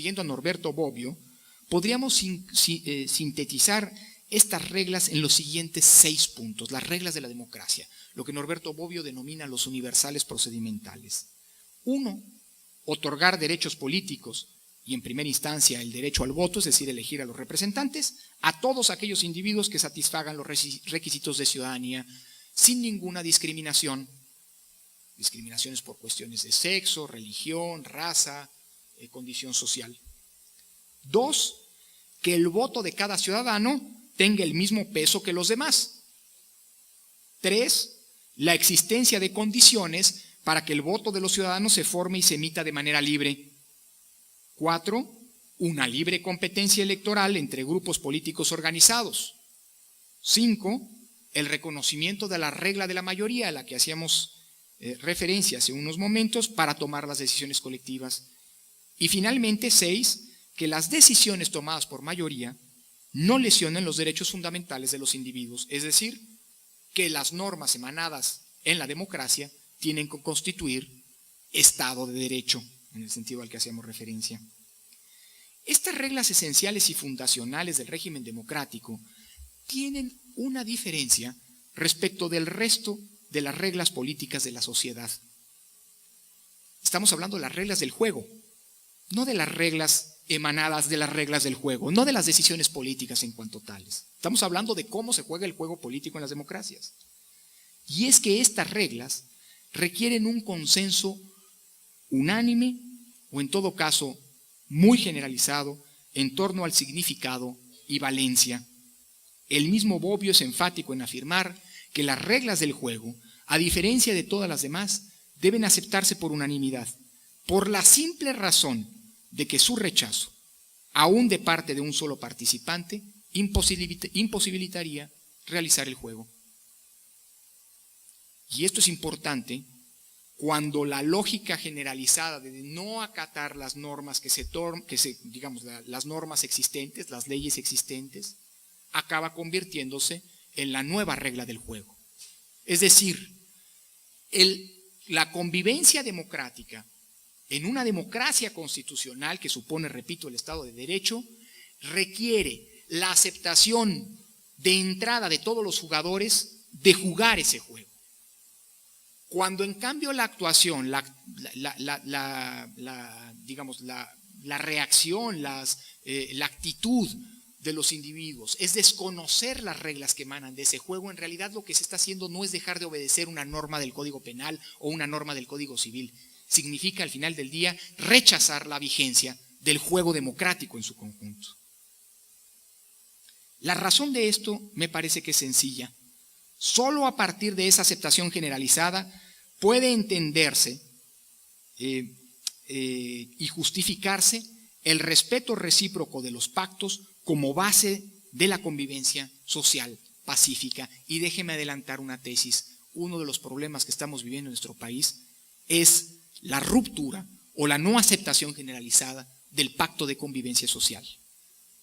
siguiendo a Norberto Bobbio, podríamos sintetizar estas reglas en los siguientes 6 puntos, las reglas de la democracia, lo que Norberto Bobbio denomina los universales procedimentales. 1, otorgar derechos políticos y en primera instancia el derecho al voto, es decir, elegir a los representantes, a todos aquellos individuos que satisfagan los requisitos de ciudadanía sin ninguna discriminaciones por cuestiones de sexo, religión, raza, condición social. 2, que el voto de cada ciudadano tenga el mismo peso que los demás. 3, la existencia de condiciones para que el voto de los ciudadanos se forme y se emita de manera libre. 4, una libre competencia electoral entre grupos políticos organizados. 5, el reconocimiento de la regla de la mayoría a la que hacíamos referencia hace unos momentos para tomar las decisiones colectivas. Y finalmente 6, que las decisiones tomadas por mayoría no lesionen los derechos fundamentales de los individuos, es decir, que las normas emanadas en la democracia tienen que constituir Estado de Derecho, en el sentido al que hacíamos referencia. Estas reglas esenciales y fundacionales del régimen democrático tienen una diferencia respecto del resto de las reglas políticas de la sociedad. Estamos hablando de las reglas del juego, no de las reglas emanadas de las reglas del juego, no de las decisiones políticas en cuanto tales. Estamos hablando de cómo se juega el juego político en las democracias. Y es que estas reglas requieren un consenso unánime o en todo caso muy generalizado en torno al significado y valencia. El mismo Bobbio es enfático en afirmar que las reglas del juego, a diferencia de todas las demás, deben aceptarse por unanimidad, por la simple razón de que su rechazo, aún de parte de un solo participante, imposibilitaría realizar el juego. Y esto es importante cuando la lógica generalizada de no acatar las normas las normas existentes, las leyes existentes, acaba convirtiéndose en la nueva regla del juego. Es decir, la convivencia democrática en una democracia constitucional que supone, repito, el Estado de Derecho, requiere la aceptación de entrada de todos los jugadores de jugar ese juego. Cuando en cambio la actuación, la reacción, la actitud de los individuos es desconocer las reglas que emanan de ese juego, en realidad lo que se está haciendo no es dejar de obedecer una norma del Código Penal o una norma del Código Civil. Significa al final del día rechazar la vigencia del juego democrático en su conjunto. La razón de esto me parece que es sencilla. Solo a partir de esa aceptación generalizada puede entenderse y justificarse el respeto recíproco de los pactos como base de la convivencia social pacífica. Y déjeme adelantar una tesis. Uno de los problemas que estamos viviendo en nuestro país es la ruptura o la no aceptación generalizada del pacto de convivencia social.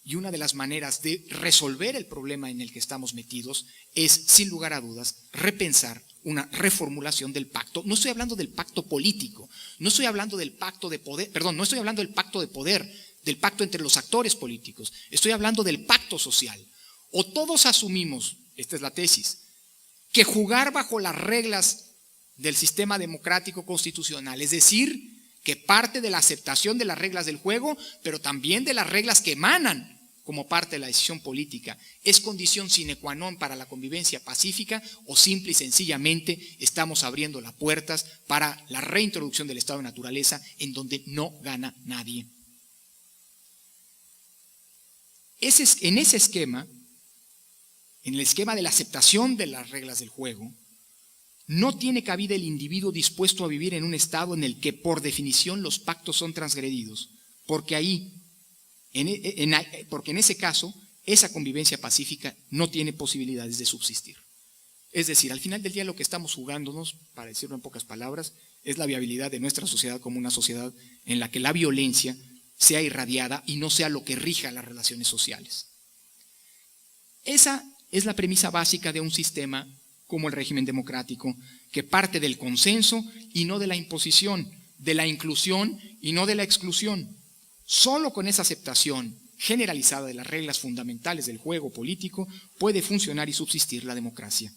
Y una de las maneras de resolver el problema en el que estamos metidos es, sin lugar a dudas, repensar una reformulación del pacto. No estoy hablando del pacto político, no estoy hablando del pacto de poder, no estoy hablando del pacto de poder, del pacto entre los actores políticos, estoy hablando del pacto social. O todos asumimos, esta es la tesis, que jugar bajo las reglas del sistema democrático constitucional, es decir, que parte de la aceptación de las reglas del juego, pero también de las reglas que emanan como parte de la decisión política, es condición sine qua non para la convivencia pacífica, o simple y sencillamente estamos abriendo las puertas para la reintroducción del estado de naturaleza en donde no gana nadie. En ese esquema, en el esquema de la aceptación de las reglas del juego, no tiene cabida el individuo dispuesto a vivir en un estado en el que por definición los pactos son transgredidos, porque en ese caso esa convivencia pacífica no tiene posibilidades de subsistir. Es decir, al final del día lo que estamos jugándonos, para decirlo en pocas palabras, es la viabilidad de nuestra sociedad como una sociedad en la que la violencia sea irradiada y no sea lo que rija las relaciones sociales. Esa es la premisa básica de un sistema como el régimen democrático, que parte del consenso y no de la imposición, de la inclusión y no de la exclusión. Solo con esa aceptación generalizada de las reglas fundamentales del juego político puede funcionar y subsistir la democracia.